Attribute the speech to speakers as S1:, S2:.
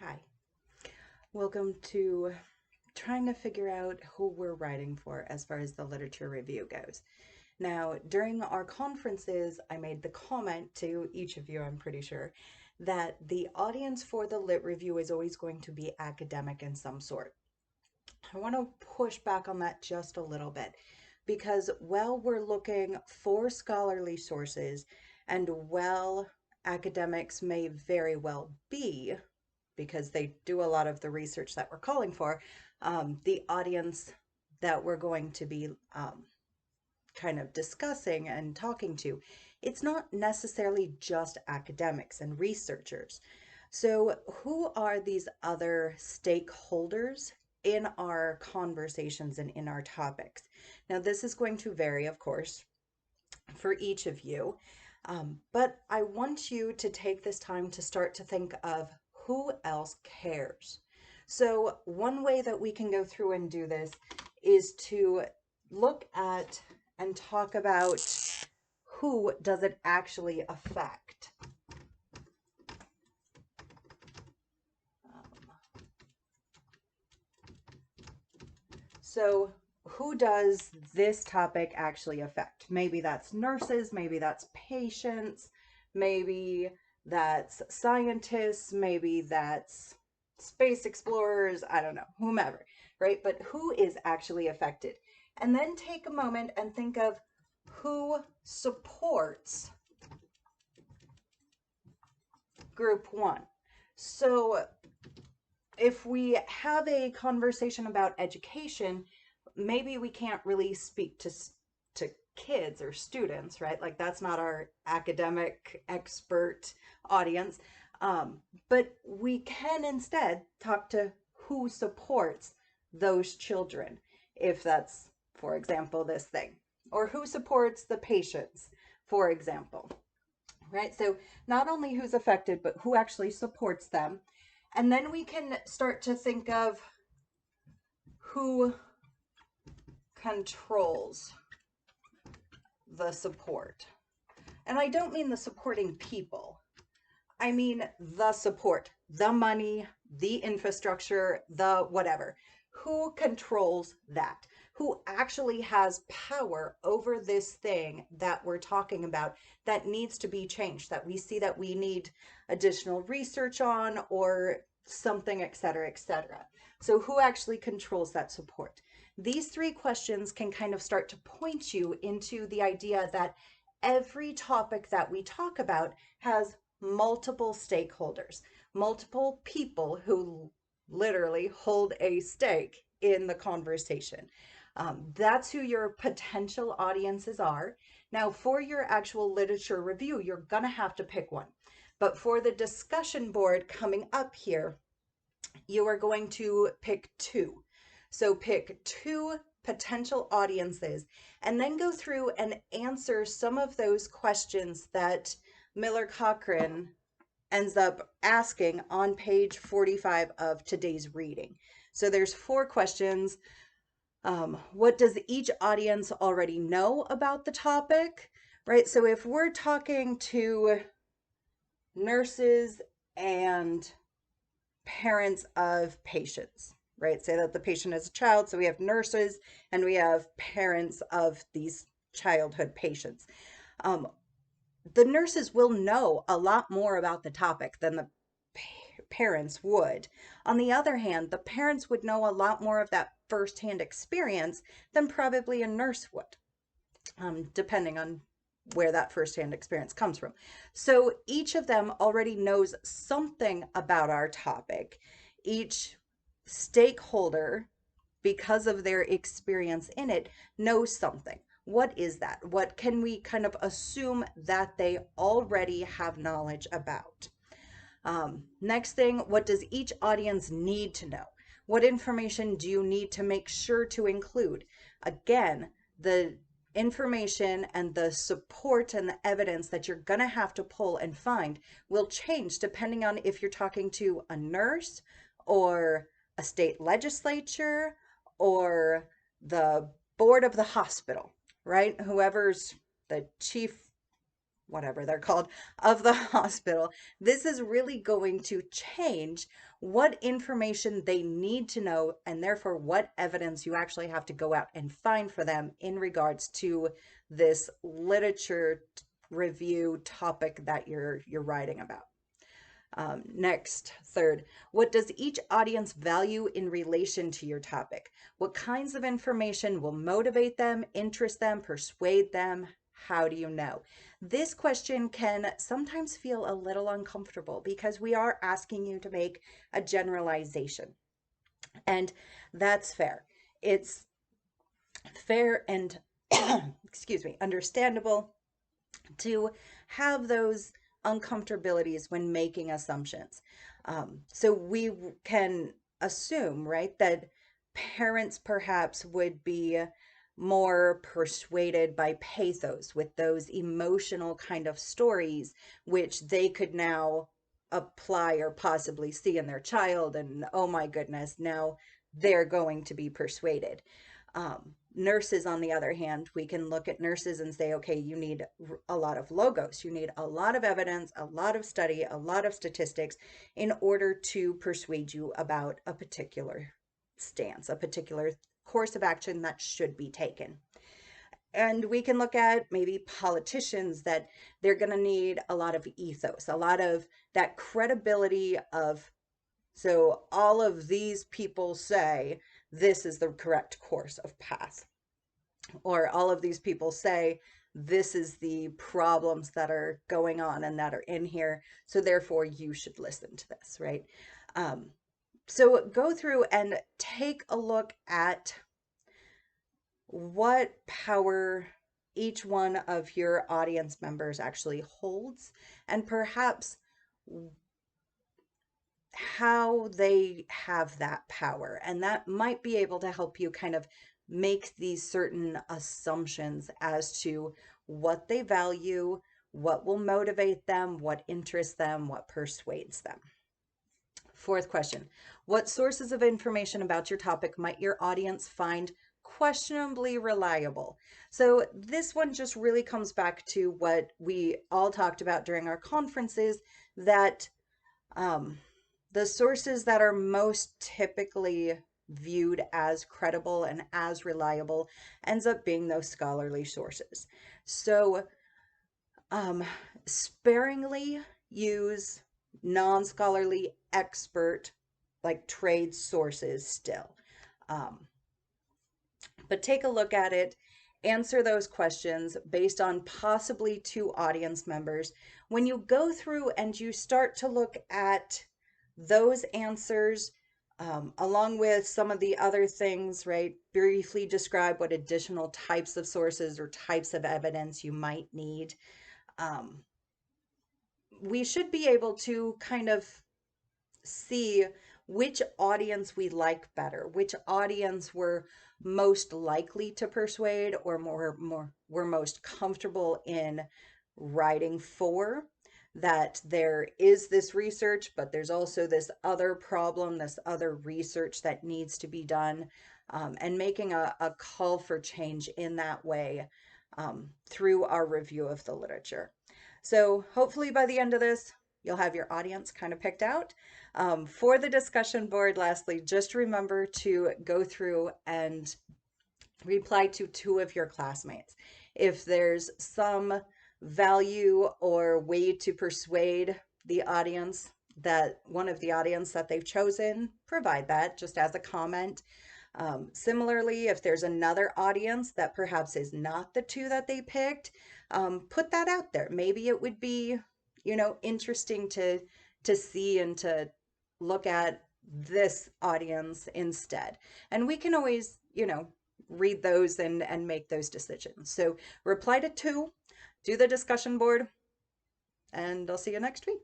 S1: Hi, welcome to trying to figure out who we're writing for as far as the literature review goes. Now, during our conferences, I made the comment to each of you, I'm pretty sure, that the audience for the lit review is always going to be academic in some sort. I want to push back on that just a little bit because while we're looking for scholarly sources and while academics may very well be, because they do a lot of the research that we're calling for, the audience that we're going to be kind of discussing and talking to, it's not necessarily just academics and researchers. So, who are these other stakeholders in our conversations and in our topics? Now, this is going to vary, of course, for each of you, but I want you to take this time to start to think of who else cares. So, one way that we can go through and do this is to look at and talk about who does it actually affect. So, who does this topic actually affect? Maybe that's nurses, maybe that's patients, maybe that's scientists, maybe that's space explorers, I don't know, whomever, right? But who is actually affected? And then take a moment and think of who supports group one. So if we have a conversation about education, maybe we can't really speak to kids or students, right? Like that's not our academic expert audience. But we can instead talk to who supports those children, if that's, for example, this thing, or who supports the patients, for example, right? So not only who's affected, but who actually supports them. And then we can start to think of who controls the support. And I don't mean the supporting people. I mean the support, the money, the infrastructure, the whatever. Who controls that? Who actually has power over this thing that we're talking about that needs to be changed, that we see that we need additional research on or something, et cetera, et cetera. So, who actually controls that support? These three questions can kind of start to point you into the idea that every topic that we talk about has multiple stakeholders, multiple people who literally hold a stake in the conversation. That's who your potential audiences are. Now, for your actual literature review, you're going to have to pick one. But for the discussion board coming up here, you are going to pick two. So pick two potential audiences and then go through and answer some of those questions that Miller Cochran ends up asking on page 45 of today's reading. So there's four questions. What does each audience already know about the topic? Right? So if we're talking to nurses and parents of patients, right? Say that the patient is a child, so we have nurses and we have parents of these childhood patients. Um, the nurses will know a lot more about the topic than the parents would. On the other hand, the parents would know a lot more of that firsthand experience than probably a nurse would, depending on where that firsthand experience comes from. So each of them already knows something about our topic. Each stakeholder, because of their experience in it, knows something. What is that? What can we kind of assume that they already have knowledge about? Next thing, what does each audience need to know? What information do you need to make sure to include? Again, the information and the support and the evidence that you're going to have to pull and find will change depending on if you're talking to a nurse or a state legislature or the board of the hospital, right? Whoever's the chief whatever they're called, of the hospital, this is really going to change what information they need to know, and therefore what evidence you actually have to go out and find for them in regards to this literature review topic that you're writing about. Next, third, what does each audience value in relation to your topic? What kinds of information will motivate them, interest them, persuade them? How do you know? This question can sometimes feel a little uncomfortable because we are asking you to make a generalization. And that's fair. It's fair and, excuse me, understandable to have those uncomfortabilities when making assumptions. So we can assume, right, that parents perhaps would be more persuaded by pathos with those emotional kind of stories, which they could now apply or possibly see in their child. And oh my goodness, now they're going to be persuaded. Nurses, on the other hand, we can look at nurses and say, okay, you need a lot of logos, you need a lot of evidence, a lot of study, a lot of statistics in order to persuade you about a particular stance, a particular course of action that should be taken. And we can look at maybe politicians, that they're going to need a lot of ethos, a lot of that credibility of, so all of these people say this is the correct course of path, or all of these people say this is the problems that are going on and that are in here, so therefore you should listen to this, right? So go through and take a look at what power each one of your audience members actually holds, and perhaps how they have that power. And that might be able to help you kind of make these certain assumptions as to what they value, what will motivate them, what interests them, what persuades them. Fourth question, what sources of information about your topic might your audience find questionably reliable? So this one just really comes back to what we all talked about during our conferences, that the sources that are most typically viewed as credible and as reliable ends up being those scholarly sources. So sparingly use non-scholarly expert, like trade sources still. But take a look at it, answer those questions based on possibly two audience members. When you go through and you start to look at those answers, along with some of the other things, right? Briefly describe what additional types of sources or types of evidence you might need. We should be able to kind of see which audience we like better, which audience we're most likely to persuade, or we're most comfortable in writing for. That there is this research, but there's also this other problem, this other research that needs to be done, and making a call for change in that way through our review of the literature. So hopefully by the end of this, you'll have your audience kind of picked out. For the discussion board, lastly, just remember to go through and reply to two of your classmates. If there's some value or way to persuade the audience, that one of the audience that they've chosen, provide that just as a comment. Similarly, if there's another audience that perhaps is not the two that they picked, put that out there. Maybe it would be, interesting to see and to look at this audience instead. And we can always, read those and make those decisions. So reply to two, do the discussion board, and I'll see you next week.